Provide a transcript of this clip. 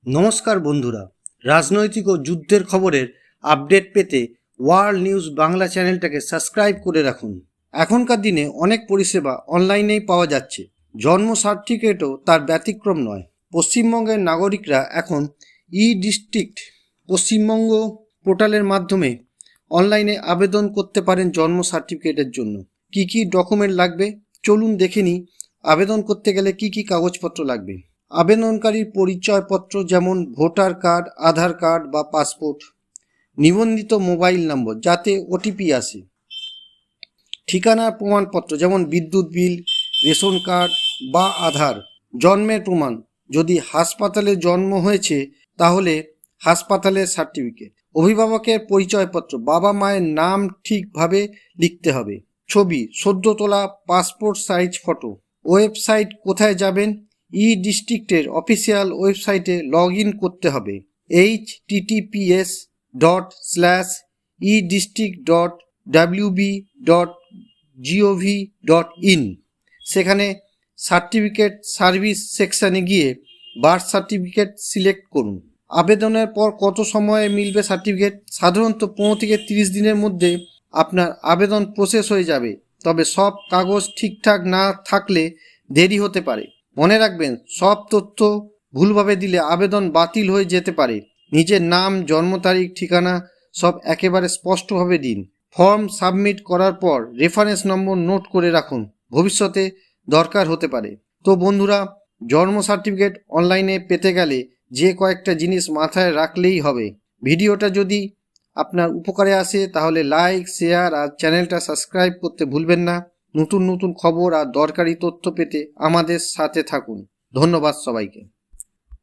নমস্কার বন্ধুরা, রাজনৈতিক ও যুদ্ধের খবরের আপডেট পেতে ওয়ার্ল্ড নিউজ বাংলা চ্যানেলটাকে সাবস্ক্রাইব করে রাখুন। এখনকার দিনে অনেক পরিষেবা অনলাইনেই পাওয়া যাচ্ছে, জন্ম সার্টিফিকেটও তার ব্যতিক্রম নয়। পশ্চিমবঙ্গের নাগরিকরা এখন ডিস্ট্রিক্ট পশ্চিমবঙ্গ পোর্টালের মাধ্যমে অনলাইনে আবেদন করতে পারেন জন্ম সার্টিফিকেটের জন্য। কি কি ডকুমেন্ট লাগবে চলুন দেখে নিই। আবেদন করতে গেলে কি কি কাগজপত্র লাগবে। আবেদনকারীর পরিচয়পত্র যেমন ভোটার কার্ড, আধার কার্ড বা পাসপোর্ট, নিবন্ধিত মোবাইল নম্বর যাতে ওটিপি আসে, ঠিকানার প্রমাণপত্র যেমন বিদ্যুৎ বিল, রেশন কার্ড বা আধার, জন্মের প্রমাণ, যদি হাসপাতালে জন্ম হয়েছে তাহলে হাসপাতালের সার্টিফিকেট, অভিভাবকের পরিচয়পত্র, বাবা মায়ের নাম ঠিকভাবে লিখতে হবে, ছবি, সদ্য তোলা পাসপোর্ট সাইজ ফটো। ওয়েবসাইট কোথায় যাবেন? ডিস্ট্রিক্টের অফিসিয়াল ওয়েবসাইটে লগ ইন করতে হবে, https://edistrict.wb.gov.in। সেখানে সার্টিফিকেট সার্ভিস সেকশানে গিয়ে বার্থ সার্টিফিকেট সিলেক্ট করুন। আবেদনের পর কত সময়ে মিলবে সার্টিফিকেট? সাধারণত 15 থেকে 30 দিনের মধ্যে আপনার আবেদন প্রসেস হয়ে যাবে, তবে সব কাগজ ঠিকঠাক না থাকলে দেরি হতে পারে। মনে রাখবেন, সব তথ্য ভুলভাবে দিলে আবেদন বাতিল হয়ে যেতে পারে। নিজের নাম, জন্ম তারিখ, ঠিকানা সব একেবারে স্পষ্টভাবে দিন। ফর্ম সাবমিট করার পর রেফারেন্স নম্বর নোট করে রাখুন, ভবিষ্যতে দরকার হতে পারে। তো বন্ধুরা, জন্ম সার্টিফিকেট অনলাইনে পেতে গেলে যে কয়েকটা জিনিস মাথায় রাখলেই হবে। ভিডিওটা যদি আপনার উপকারে আসে তাহলে লাইক, শেয়ার আর চ্যানেলটা সাবস্ক্রাইব করতে ভুলবেন না। নতুন নতুন খবর আর দরকারি তথ্য পেতে আমাদের সাথে থাকুন। ধন্যবাদ সবাইকে।